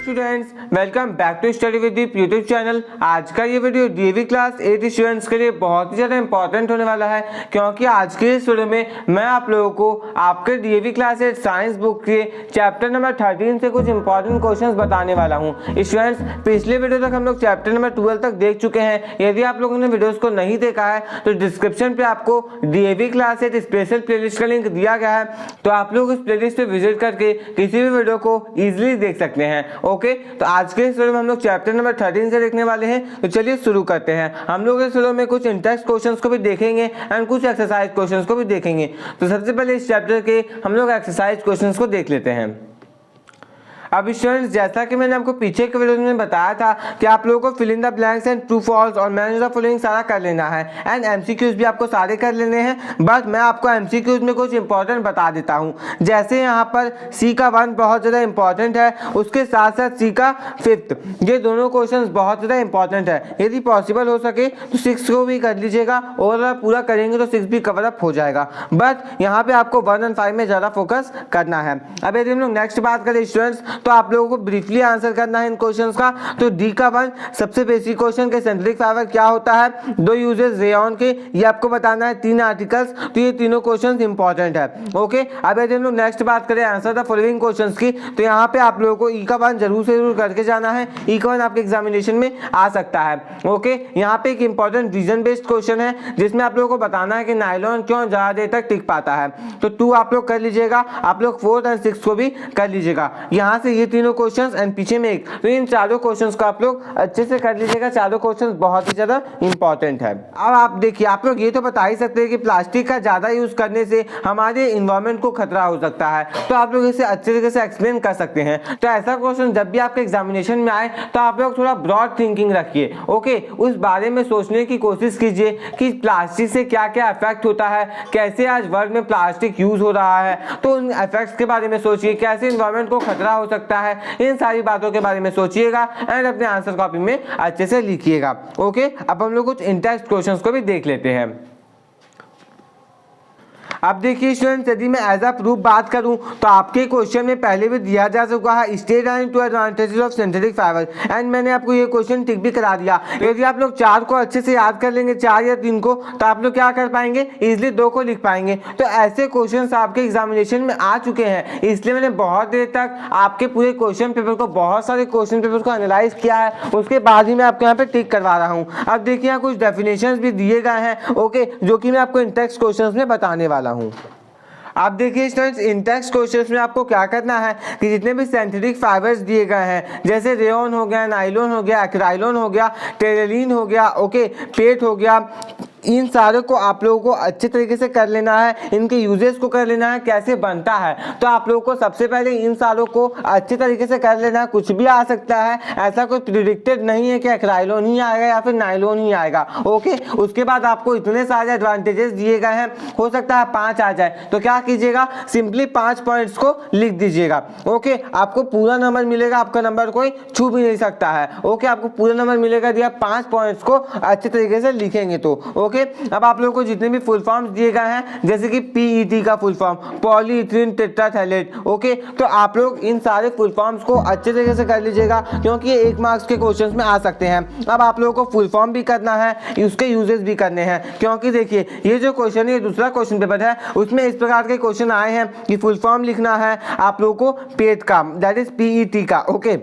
Students, welcome back to study with Deep YouTube channel. आज का ये वीडियो डीएवी क्लास 8 स्टूडेंट्स के लिए बहुत ही ज़्यादा इंपॉर्टेंट होने वाला है, क्योंकि आज के इस वीडियो में मैं आप लोगों को आपके डीएवी क्लास 8 साइंस बुक के चैप्टर नंबर 13 से कुछ इंपॉर्टेंट क्वेश्चंस बताने वाला हूँ। स्टूडेंट्स, पिछले वीडियो तक हम लोग चैप्टर नंबर 12 तक देख चुके हैं। यदि आप लोगों ने वीडियोज़ को नहीं देखा है तो डिस्क्रिप्शन पे आपको डीएवी क्लास 8 स्पेशल प्लेलिस्ट का लिंक दिया गया है, तो आप लोग इस प्लेलिस्ट पे विजिट करके किसी भी वीडियो को ईजिली देख सकते हैं। ओके, तो आज के इस वीडियो में हम लोग चैप्टर नंबर 13 से देखने वाले हैं। तो चलिए शुरू करते हैं। हम लोग इस वीडियो में कुछ इंटरेस्ट क्वेश्चंस को भी देखेंगे एंड कुछ एक्सरसाइज क्वेश्चंस को भी देखेंगे। तो सबसे पहले इस चैप्टर के हम लोग एक्सरसाइज क्वेश्चंस को देख लेते हैं। अब स्टूडेंट्स, जैसा कि मैंने आपको पीछे के वीडियो में बताया था कि आप लोगों को fill in the blanks and true false और मैनेज द फॉलोइंग सारा कर लेना है एंड एमसीक्यूज भी आपको सारे कर लेने हैं। बट मैं आपको एमसीक्यूज में कुछ इंपॉर्टेंट बता देता हूं। जैसे यहाँ पर सी का 1 बहुत ज़्यादा इंपॉर्टेंट है, उसके साथ साथ सी का 5th, ये दोनों क्वेश्चन बहुत ज़्यादा इंपॉर्टेंट है। यदि पॉसिबल हो सके तो 6 को भी कर लीजिएगा, और पूरा करेंगे तो 6 भी कवर अप हो जाएगा। बट यहाँ पे आपको 1 और 5 में ज़्यादा फोकस करना है। अब यदि हम लोग नेक्स्ट बात करें स्टूडेंट्स, तो आप लोगों को ब्रीफली आंसर करना है इन क्वेश्चंस का। तो डी का 1 सबसे बेसिक क्वेश्चन के सिंथेटिक फाइबर क्या होता है, 2 यूजेस रेयन के, ये आपको बताना है, 3 आर्टिकल्स। तो ये तीनों क्वेश्चंस इंपॉर्टेंट है। ओके, अब यदि हम लोग नेक्स्ट बात करें आंसर द फॉलोइंग क्वेश्चंस की, तो यहाँ पे आप लोगों को ई का 1 जरूर से जरूर करके जाना है। ई का 1 आपके एग्जामिनेशन में आ सकता है। ओके, यहाँ पे एक इंपॉर्टेंट रीजन बेस्ड क्वेश्चन है जिसमें आप लोगों को बताना है कि नायलॉन क्यों ज्यादा देर तक टिक पाता है। तो 2 आप लोग कर लीजिएगा, आप लोग 4 और 6 को भी कर लीजिएगा। यहाँ से ये तीनों क्वेश्चंस एंड पीछे में एक, तो इन चारों क्वेश्चंस को आप लोग अच्छे से कर लीजिएगा। चारों क्वेश्चंस बहुत ही ज्यादा इंपॉर्टेंट है। अब आप देखिए, आप लोग ये तो बता ही सकते हैं कि प्लास्टिक का ज्यादा यूज करने से हमारे इन्वायरमेंट को खतरा हो सकता है, तो आप लोग इसे अच्छे तरीके से एक्सप्लेन कर सकते हैं। तो ऐसा क्वेश्चन जब भी आपके एग्जामिनेशन में आए तो आप लोग थोड़ा ब्रॉड थिंकिंग रखिए। ओके, उस बारे में सोचने की कोशिश कीजिए कि प्लास्टिक से क्या क्या इफेक्ट होता है, कैसे आज वर्ल्ड में प्लास्टिक यूज हो रहा है, तो उन इफेक्ट्स के बारे में सोचिए, कैसे इन्वायरमेंट को खतरा हो सकता है, इन सारी बातों के बारे में सोचिएगा एंड अपने आंसर कॉपी में अच्छे से लिखिएगा। ओके, अब हम लोग कुछ इंटरेस्ट क्वेश्चंस को भी देख लेते हैं। अब देखिए स्टूडेंट्स, यदि मैं एज अ प्रूफ बात करूं तो आपके क्वेश्चन में पहले भी दिया जा चुका है state and 2 advantages of synthetic fibre, and मैंने आपको ये क्वेश्चन टिक भी करा दिया। यदि आप लोग 4 को अच्छे से याद कर लेंगे, 4 या 3 को, तो आप लोग क्या कर पाएंगे, इजिली 2 को लिख पाएंगे। तो ऐसे क्वेश्चन आपके एग्जामिनेशन में आ चुके हैं, इसलिए मैंने बहुत देर तक आपके पूरे क्वेश्चन पेपर को, बहुत सारे क्वेश्चन पेपर को एनालाइज किया है, उसके बाद ही मैं आपके यहाँ पे टिक करवा रहा हूँ। अब देखिए, यहाँ कुछ डेफिनेशन भी दिए गए हैं, ओके, जो कि मैं आपको इन टेक्स्ट क्वेश्चन में बताने वाला हूँ। आप देखिए स्टूडेंट्स, इन टेक्स्ट क्वेश्चंस में आपको क्या करना है कि जितने भी सिंथेटिक फाइबर्स दिए गए हैं, जैसे रेयन हो गया, नायलॉन हो गया, एक्राइलॉन हो गया, टेरेलिन हो गया, ओके, पेट हो गया, इन सारे को आप लोगों को अच्छे तरीके से कर लेना है, इनके यूजेस को कर लेना है, कैसे बनता है। तो आप लोगों को सबसे पहले इन सारों को अच्छे तरीके से कर लेना है। कुछ भी आ सकता है, ऐसा कोई प्रिडिक्टेड नहीं है कि एक्राइलॉन ही आएगा या फिर नायलॉन ही आएगा। ओके, उसके बाद आपको इतने सारे एडवांटेजेस दिए गए हैं, हो सकता है 5 आ जाए, तो क्या कीजिएगा, सिंपली 5 पॉइंट्स को लिख दीजिएगा। ओके, आपको पूरा नंबर मिलेगा, आपका नंबर कोई छू भी नहीं सकता है। ओके, आपको पूरा नंबर मिलेगा यदि आप 5 पॉइंट्स को अच्छे तरीके से लिखेंगे तो। ओके, अब आप लोगों को जितने भी फुल फॉर्म्स दिए गए हैं, जैसे कि पीईटी का फुल फॉर्म पॉलीइथीन टेट्राथैलेट, ओके, तो आप लोग इन सारे फुल फॉर्म्स को अच्छे तरीके से कर लीजिएगा, क्योंकि ये 1 मार्क्स के क्वेश्चंस में आ सकते हैं। अब आप लोगों को फुल फॉर्म भी करना है, उसके यूजेस भी करने हैं, क्योंकि देखिए ये जो क्वेश्चन है, दूसरा क्वेश्चन पेपर है, उसमें इस प्रकार के क्वेश्चन आए हैं कि फुल फॉर्म लिखना है आप लोगों को पेट का, दैट इज पीईटी का। ओके,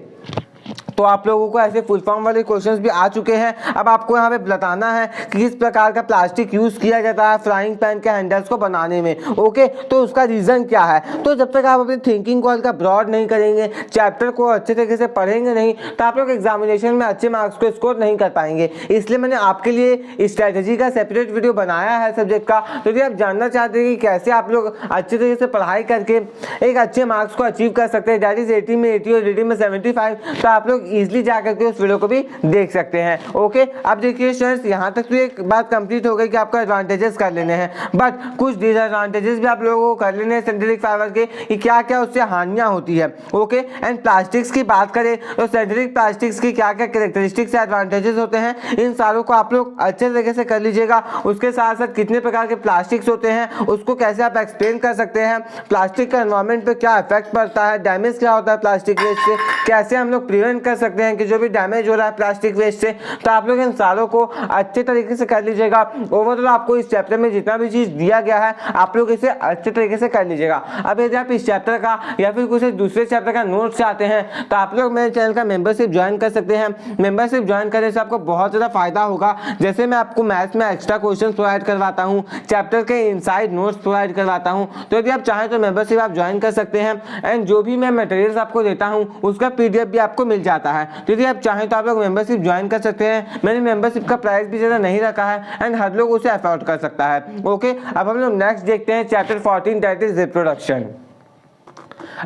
तो आप लोगों को ऐसे फुल फॉर्म वाले क्वेश्चंस भी आ चुके हैं। अब आपको यहाँ पे बताना है कि किस प्रकार का प्लास्टिक यूज किया जाता है फ्राइंग पैन के हैंडल्स को बनाने में। ओके, तो उसका रीजन क्या है। तो जब तक आप अपनी थिंकिंग को हल्का ब्रॉड नहीं करेंगे, चैप्टर को अच्छे तरीके से पढ़ेंगे नहीं, तो आप लोग एग्जामिनेशन में अच्छे मार्क्स को स्कोर नहीं कर पाएंगे। इसलिए मैंने आपके लिए स्ट्रैटेजी का सेपरेट वीडियो बनाया है सब्जेक्ट का। तो यदि आप जानना चाहते हैं कि कैसे आप लोग अच्छे तरीके से पढ़ाई करके एक अच्छे मार्क्स को अचीव कर सकते हैं, दैट इज 80 में 80 और रीडिंग में 75, तो आप लोग लोग इजीली जाकर के उस वीडियो को भी देख सकते हैं। ओके, अब देखिए स्टूडेंट्स, यहाँ तक तो एक बात कंप्लीट हो गई कि आपको एडवांटेजेस कर लेने हैं, बट कुछ डिसएडवांटेजेस भी आप लोगों को कर लेने हैं सिंथेटिक फाइबर के, कि क्या क्या उससे हानियां होती है। ओके, एंड प्लास्टिक्स की बात करें तो सिंथेटिक प्लास्टिक्स की क्या क्या कैरेक्टरिस्टिक्स एडवांटेजेस होते हैं, इन सारों को आप लोग अच्छे तरीके से कर लीजिएगा। उसके साथ साथ कितने प्रकार के प्लास्टिक्स होते हैं उसको कैसे आप एक्सप्लेन कर सकते हैं, प्लास्टिक का एनवायरनमेंट पे क्या इफेक्ट पड़ता है, डैमेज क्या होता है प्लास्टिक वेस्ट से, कैसे हम लोग प्रिवेंट कर सकते हैं कि जो भी डैमेज हो रहा है प्लास्टिक वेस्ट से। तो आप लोग इन सारों को अच्छे तरीके से कर लीजिएगा। ओवरऑल आपको इस चैप्टर में जितना भी चीज दिया गया है आप लोग इसे अच्छे तरीके से कर लीजिएगा। अब यदि आप इस चैप्टर का या फिर कुछ दूसरे चैप्टर का नोट्स चाहते हैं तो आप लोग मेरे चैनल का मेंबरशिप ज्वाइन कर सकते हैं। मेंबरशिप ज्वाइन करने से आपको बहुत ज़्यादा फायदा होगा। जैसे मैं आपको मैथ्स में एक्स्ट्रा क्वेश्चन प्रोवाइड करवाता हूँ, चैप्टर के इनसाइड नोट्स प्रोवाइड करवाता हूँ, तो यदि आप चाहें तो मेंबरशिप आप ज्वाइन कर सकते हैं। एंड जो भी मैं मटेरियल्स आपको देता हूँ उसका PDF भी आपको मिल जाता है। तो यदि आप चाहें तो आप लोग मेंबरशिप ज्वाइन कर सकते हैं। मैंने मेंबरशिप का प्राइस भी ज़्यादा नहीं रखा है एंड हर लोग उसे अफोर्ड कर सकता है। ओके, अब हम लोग नेक्स्ट देखते हैं चैप्टर 14, दैट इज रिप्रोडक्शन।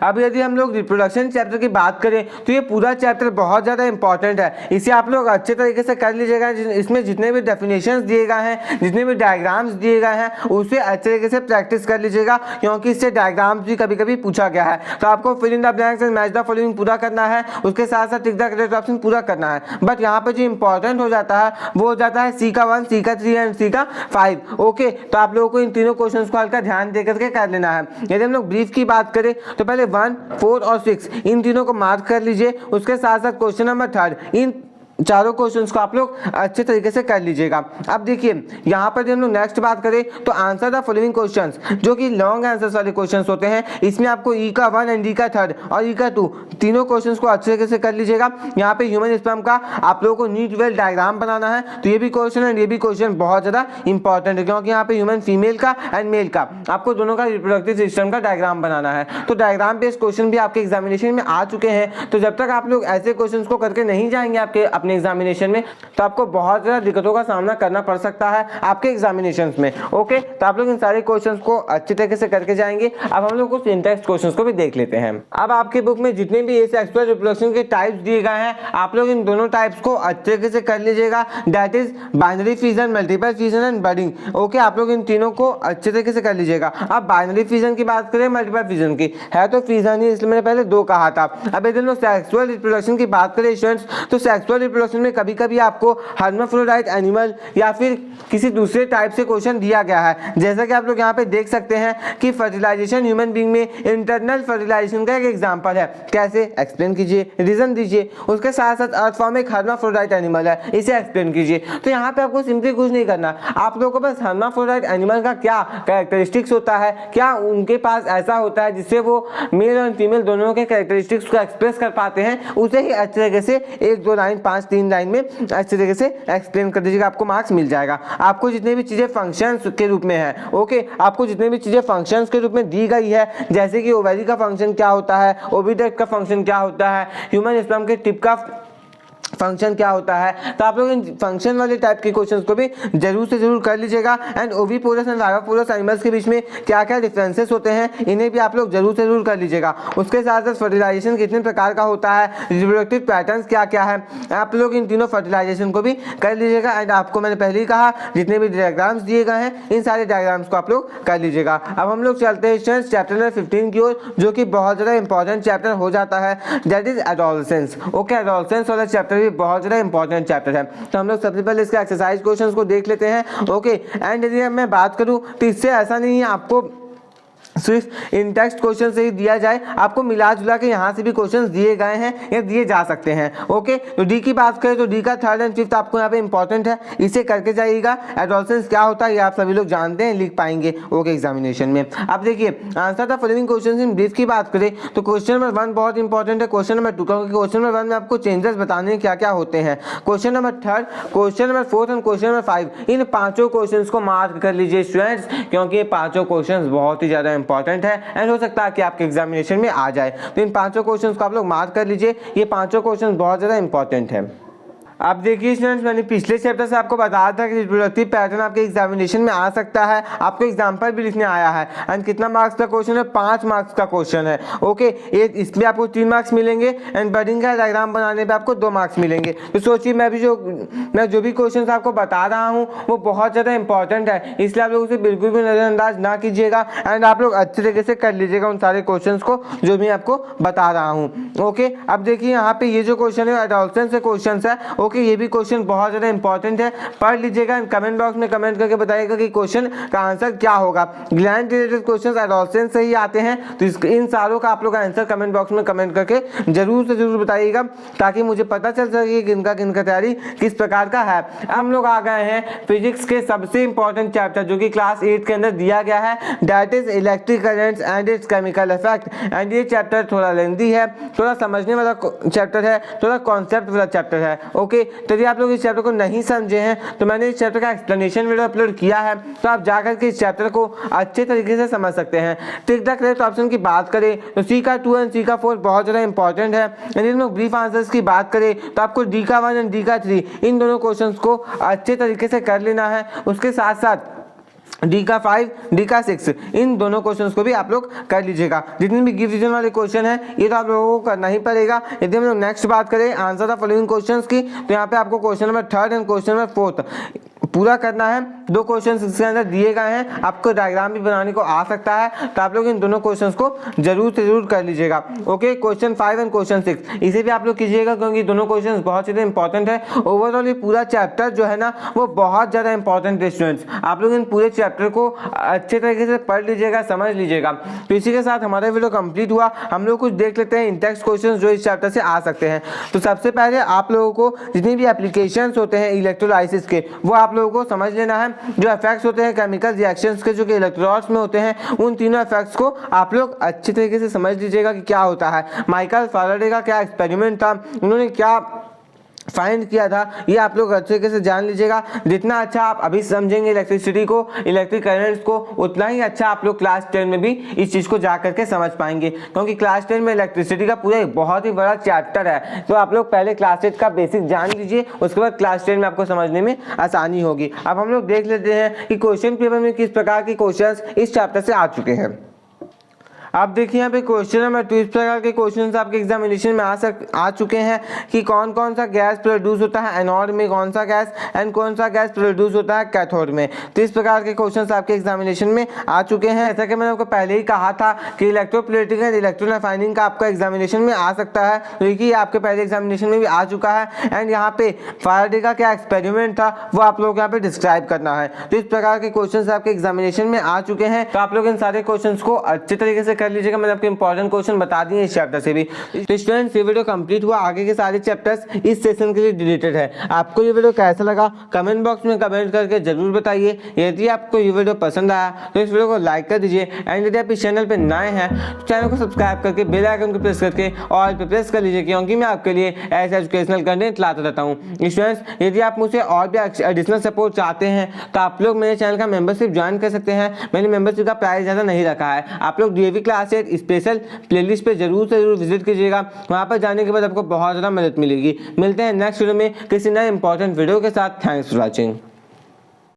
अब यदि हम लोग रिप्रोडक्शन चैप्टर की बात करें तो ये पूरा चैप्टर बहुत ज़्यादा इंपॉर्टेंट है। इसे आप लोग अच्छे तरीके से कर लीजिएगा। इसमें जितने भी डेफिनेशंस दिए गए हैं, जितने भी डायग्राम्स दिए गए हैं, उसे अच्छे तरीके से प्रैक्टिस कर लीजिएगा, क्योंकि इससे डायग्राम्स भी कभी कभी पूछा गया है। तो आपको fill in the blanks and match the following पूरा करना है, उसके साथ साथ टिक द करेक्ट ऑप्शन पूरा करना है। बट यहाँ पर जो इंपॉर्टेंट हो जाता है वो हो जाता है C का 1, C का 3 एंड C का 5। ओके, तो आप लोगों को इन तीनों क्वेश्चन को हल्का ध्यान दे करके कर लेना है। यदि हम लोग ब्रीफ की बात करें तो पहले 1, 4 और 6 इन तीनों को मार्क कर लीजिए। उसके साथ साथ क्वेश्चन नंबर 3 इन चारों क्वेश्चंस को आप लोग अच्छे तरीके से कर लीजिएगा। अब देखिए यहाँ पर हम लोग नेक्स्ट बात करें तो आंसर द फॉलोइंग क्वेश्चंस, जो कि लॉन्ग आंसर्स वाले क्वेश्चंस होते हैं, इसमें आपको E का 1 एंड D का 3 और E का 2 तीनों क्वेश्चंस को अच्छे तरीके से कर लीजिएगा। यहाँ पे ह्यूमन स्पर्म का आप लोगों को नीट वेल डायग्राम बनाना है, तो ये भी क्वेश्चन एंड ये भी क्वेश्चन बहुत ज़्यादा इंपॉर्टेंट है, क्योंकि यहाँ पे ह्यूमन फीमेल का एंड मेल का आपको दोनों का रिप्रोडक्टिव सिस्टम का डायग्राम बनाना है। तो डायग्राम बेस्ड क्वेश्चन भी आपके एग्जामिनेशन में आ चुके हैं। तो जब तक आप लोग ऐसे क्वेश्चन को करके नहीं जाएंगे आपके अपने एग्जामिनेशन में, तो आपको बहुत ज़्यादा दिक्कतों का सामना करना पड़ सकता है आपके एग्जामिनेशंस में। ओके, तो आप लोग इन सारे क्वेश्चंस को अच्छे तरीके से करके जाएंगे। अब हम लोग कुछ सिंटैक्स क्वेश्चंस को भी देख लेते हैं। अब आपकी बुक में जितने भी सेक्सुअल रिप्रोडक्शन के टाइप्स दिए गए हैं आप लोग इन दोनों टाइप्स को अच्छे तरीके से कर लीजिएगा, that is binary fission, multiple fission and budding. Okay, आप लोग इन तीनों को अच्छे तरीके से कर लीजिएगा। अब बाइनरी फिजन की बात करें, मल्टीपल फिजन की है तो फिजन ही, इसलिए मैंने पहले 2 कहा था। अब यदि लोग सेक्सुअल रिप्रोडक्शन की बात करें स्टूडेंट्स, तो सेक्सुअल रिप्रोडक्शन में कभी कभी आपको हर्माफ्रोडाइट एनिमल या फिर किसी दूसरे टाइप से क्वेश्चन दिया गया है। जैसा कि आप लोग यहाँ पे देख सकते हैं कि फर्टिलाइजेशन ह्यूमन बीइंग में इंटरनल फर्टिलाइजेशन का एक एग्जांपल है। कैसे एक्सप्लेन कीजिए, रीजन दीजिए। उसके साथ साथ अर्थ फॉर्म एक हर्माफ्रोडाइट एनिमल है, इसे एक्सप्लेन कीजिए। तो यहाँ पे आपको सिंपली कुछ नहीं करना, आप लोगों को बस हर्माफ्रोडाइट एनिमल का क्या कैरेक्टरिस्टिक्स होता है, क्या उनके पास ऐसा होता है जिससे वो मेल और फीमेल दोनों के कैरेक्टरिस्टिक्स को एक्सप्रेस कर पाते हैं, उसे ही अच्छे तरीके से 1-2 लाइन 5-3 लाइन में अच्छे तरीके से एक्सप्लेन कर दीजिएगा, आपको मार्क्स मिल जाएगा। आपको जितने भी चीजें फंक्शंस के रूप में है, ओके, आपको जितने भी चीजें फंक्शंस के रूप में दी गई है, जैसे कि ओवरी का फंक्शन क्या होता है, ओविडक्ट का फंक्शन क्या होता है, ह्यूमन स्पर्म के टिप का फंक्शन क्या होता है, तो आप लोग इन फंक्शन वाले टाइप के क्वेश्चंस को भी जरूर से जरूर कर लीजिएगा। एंड ओविपोरस एंड वाइवापोरस एनिमल्स के बीच में क्या क्या डिफरेंसेस होते हैं, इन्हें भी आप लोग जरूर से जरूर कर लीजिएगा। उसके साथ साथ फर्टिलाइजेशन कितने प्रकार का होता है, रिप्रोडक्टिव पैटर्न्स क्या क्या है, आप लोग इन तीनों फर्टिलाइजेशन को भी कर लीजिएगा। एंड आपको मैंने पहले ही कहा जितने भी डायग्राम्स दिए गए हैं इन सारे डायग्राम्स को आप लोग कर लीजिएगा। अब हम लोग चलते हैं स्टूडेंट्स चैप्टर नंबर 15 की ओर, जो कि बहुत ज़्यादा इंपॉर्टेंट चैप्टर हो जाता है, that is adolescence. Okay, adolescence वाला चैप्टर भी बहुत ज़्यादा इंपॉर्टेंट चैप्टर है। तो हम लोग सबसे पहले इसके एक्सरसाइज क्वेश्चंस को देख लेते हैं। ओके, एंड यदि मैं बात करूं तो इससे ऐसा नहीं है आपको सिर्फ इन टेक्स्ट क्वेश्चन से ही दिया जाए, आपको मिला जुला के यहाँ से भी क्वेश्चंस दिए गए हैं या दिए जा सकते हैं। ओके, तो डी की बात करें तो डी का 3rd एंड 5th आपको यहाँ पे इंपॉर्टेंट है, इसे करके जाइएगा। एडोलसेंस क्या होता है ये आप सभी लोग जानते हैं, लिख पाएंगे ओके एग्जामिनेशन में। अब देखिए answer the following questions in brief की बात करें तो क्वेश्चन नंबर 1 बहुत इंपॉर्टेंट है, क्वेश्चन नंबर 2 क्योंकि क्वेश्चन नंबर 1 में आपको चेंजेस बताने हैं क्या क्या होते हैं, question number 3, question number 4 and question number 5, इन पांचों क्वेश्चन को मार्क कर लीजिए स्टूडेंट्स, क्योंकि ये पांचों क्वेश्चन बहुत ही ज्यादा इंपॉर्टेंट है। हो सकता है कि आपके एग्जामिनेशन में आ जाए, तो इन पांचों क्वेश्चंस को आप लोग मार्क कर लीजिए, ये पांचों क्वेश्चंस बहुत ज्यादा इंपॉर्टेंट है। अब देखिए स्टूडेंट्स, मैंने पिछले चैप्टर से आपको बताया था कि रिप्रोडक्टिव पैटर्न आपके एग्जामिनेशन में आ सकता है। आपको एग्जांपल भी लिखने आया है एंड कितना मार्क्स का क्वेश्चन है, 5 मार्क्स का क्वेश्चन है। ओके, इसमें आपको 3 मार्क्स मिलेंगे एंड बर्डिंग का डायग्राम बनाने पे आपको 2 मार्क्स मिलेंगे। तो सोचिए मैं जो भी क्वेश्चन आपको बता रहा हूँ वो बहुत ज़्यादा इंपॉर्टेंट है, इसलिए आप लोग उसे बिल्कुल भी नज़रअंदाज ना कीजिएगा एंड आप लोग अच्छे तरीके से कर लीजिएगा उन सारे क्वेश्चन को जो मैं आपको बता रहा हूँ। ओके, अब देखिए यहाँ पे ये जो क्वेश्चन है एडोलसेंस से क्वेश्चन है। ओके, ये भी क्वेश्चन बहुत ज़्यादा इंपॉर्टेंट है, पढ़ लीजिएगा। कमेंट बॉक्स में कमेंट करके बताइएगा कि क्वेश्चन का आंसर क्या होगा। ग्लैंड रिलेटेड क्वेश्चन एडोलसेंस से ही आते हैं, तो इन सारों का आप लोग आंसर कमेंट बॉक्स में कमेंट करके जरूर से जरूर बताइएगा, ताकि मुझे पता चल सके कि किनका तैयारी किस प्रकार का है। हम लोग आ गए हैं फिजिक्स के सबसे इंपॉर्टेंट चैप्टर जो कि क्लास 8 के अंदर दिया गया है, that is electric currents and it's chemical effect. And ये चैप्टर थोड़ा लेंथी है, थोड़ा समझने वाला चैप्टर है, थोड़ा कॉन्सेप्ट वाला चैप्टर है। ओके, तो यदि आप लोग इस चैप्टर को नहीं समझे हैं तो मैंने इस चैप्टर का एक्सप्लेनेशन वीडियो अपलोड किया है, तो आप जाकर के इस चैप्टर को अच्छे तरीके से समझ सकते हैं। टिक द करेक्ट ऑप्शन की बात करें तो सी का 2 एंड सी का 4 बहुत ज़्यादा इंपॉर्टेंट है। यदि हम लोग ब्रीफ आंसर्स की बात करें तो आपको डी का 1 एंड डी का 3 इन दोनों क्वेश्चन को अच्छे तरीके से कर लेना है। उसके साथ साथ डी का 5, डी का 6 इन दोनों क्वेश्चंस को भी आप लोग कर लीजिएगा। जितने भी गिव रीजन वाले क्वेश्चन है ये तो आप लोगों को करना ही पड़ेगा। यदि हम लोग नेक्स्ट बात करें आंसर द फॉलोइंग क्वेश्चंस की, तो यहाँ पे आपको question number 3 and question number 4 पूरा करना है। 2 क्वेश्चन इसके अंदर दिए गए हैं, आपको डायग्राम भी बनाने को आ सकता है, तो आप लोग इन दोनों क्वेश्चंस को जरूर से जरूर कर लीजिएगा। ओके, क्वेश्चन 5 एंड क्वेश्चन 6 इसे भी आप लोग कीजिएगा, क्योंकि दोनों क्वेश्चंस बहुत ज़्यादा इंपॉर्टेंट है। ओवरऑल ये पूरा चैप्टर जो है ना वो बहुत ज़्यादा इंपॉर्टेंट है स्टूडेंट्स। आप लोग इन पूरे चैप्टर को अच्छे तरीके से पढ़ लीजिएगा, समझ लीजिएगा। तो इसी के साथ हमारा वीडियो कंप्लीट हुआ। हम लोग कुछ देख लेते हैं इंटेक्स्ट क्वेश्चन जो इस चैप्टर से आ सकते हैं। तो सबसे पहले आप लोगों को जितनी भी एप्लीकेशंस होते हैं इलेक्ट्रोलाइसिस के वो आप लोगों को समझ लेना है। जो इफेक्ट्स होते हैं केमिकल रिएक्शंस के जो कि इलेक्ट्रोड्स में होते हैं, उन तीनों इफेक्ट्स को आप लोग अच्छे तरीके से समझ लीजिएगा कि क्या होता है। माइकल फैराडे का क्या एक्सपेरिमेंट था, उन्होंने क्या फाइंड किया था, ये आप लोग अच्छे तरीके से जान लीजिएगा। जितना अच्छा आप अभी समझेंगे इलेक्ट्रिसिटी को, इलेक्ट्रिक करंट्स को, उतना ही अच्छा आप लोग क्लास 10 में भी इस चीज़ को जा करके समझ पाएंगे, क्योंकि क्लास 10 में इलेक्ट्रिसिटी का पूरा एक बहुत ही बड़ा चैप्टर है। तो आप लोग पहले क्लास 8 का बेसिक जान लीजिए, उसके बाद क्लास 10 में आपको समझने में आसानी होगी। अब हम लोग देख लेते हैं कि क्वेश्चन पेपर में किस प्रकार के क्वेश्चन इस चैप्टर से आ चुके हैं। आप देखिए यहाँ पे क्वेश्चन नंबर 2 इस प्रकार के क्वेश्चंस आपके एग्जामिनेशन में आ चुके हैं कि कौन कौन सा गैस प्रोड्यूस होता है एनोड में, कौन सा गैस एंड कौन सा गैस प्रोड्यूस होता है कैथोड में। तो इस प्रकार के क्वेश्चंस आपके एग्जामिनेशन में आ चुके हैं। ऐसा कि मैंने आपको पहले ही कहा था कि इलेक्ट्रोप्लेटिंग एंड इलेक्ट्रोनेफाइनिंग का आपका एग्जामिनेशन में आ सकता है, तो देखिए आपके पहले एग्जामिनेशन में भी आ चुका है। एंड यहाँ पे फैराडे का क्या एक्सपेरिमेंट था वो आप लोग यहाँ पे डिस्क्राइब करना है। तो इस प्रकार के क्वेश्चन आपके एग्जामिनेशन में आ चुके हैं, तो आप लोग इन सारे क्वेश्चन को अच्छे तरीके से कर लीजिएगा। मैंने आपको इंपॉर्टेंट क्वेश्चन बता दिए इस चैप्टर से भी। तो स्टूडेंट्स ये वीडियो कंप्लीट हुआ, आगे के सारे चैप्टर्स इस सेशन के लिए डिलीटेड है। आपको ये वीडियो कैसा लगा कमेंट बॉक्स में कमेंट करके जरूर बताइए। यदि आपको ये वीडियो पसंद आया तो इस वीडियो को लाइक कर दीजिए एंड यदि आप इस चैनल पर नए हैं तो चैनल को सब्सक्राइब करके बेल आइकन को प्रेस करके ऑल पे प्रेस कर लीजिए, क्योंकि मैं आपके लिए ऐसे एजुकेशनल कंटेंट लाता रहता हूँ। स्टूडेंट्स यदि आप मुझसे और भी एडिशनल सपोर्ट चाहते हैं तो आप लोग मेरे चैनल का मेंबरशिप ज्वाइन कर सकते हैं। मैंने मेंबरशिप का प्राइस ज़्यादा नहीं रखा है। आप लोग डीएवी क्लास 8 स्पेशल प्लेलिस्ट पे जरूर से जरूर विजिट कीजिएगा, वहाँ पर जाने के बाद आपको बहुत ज़्यादा मदद मिलेगी। मिलते हैं नेक्स्ट वीडियो में किसी नए इंपॉर्टेंट वीडियो के साथ। Thanks for watching.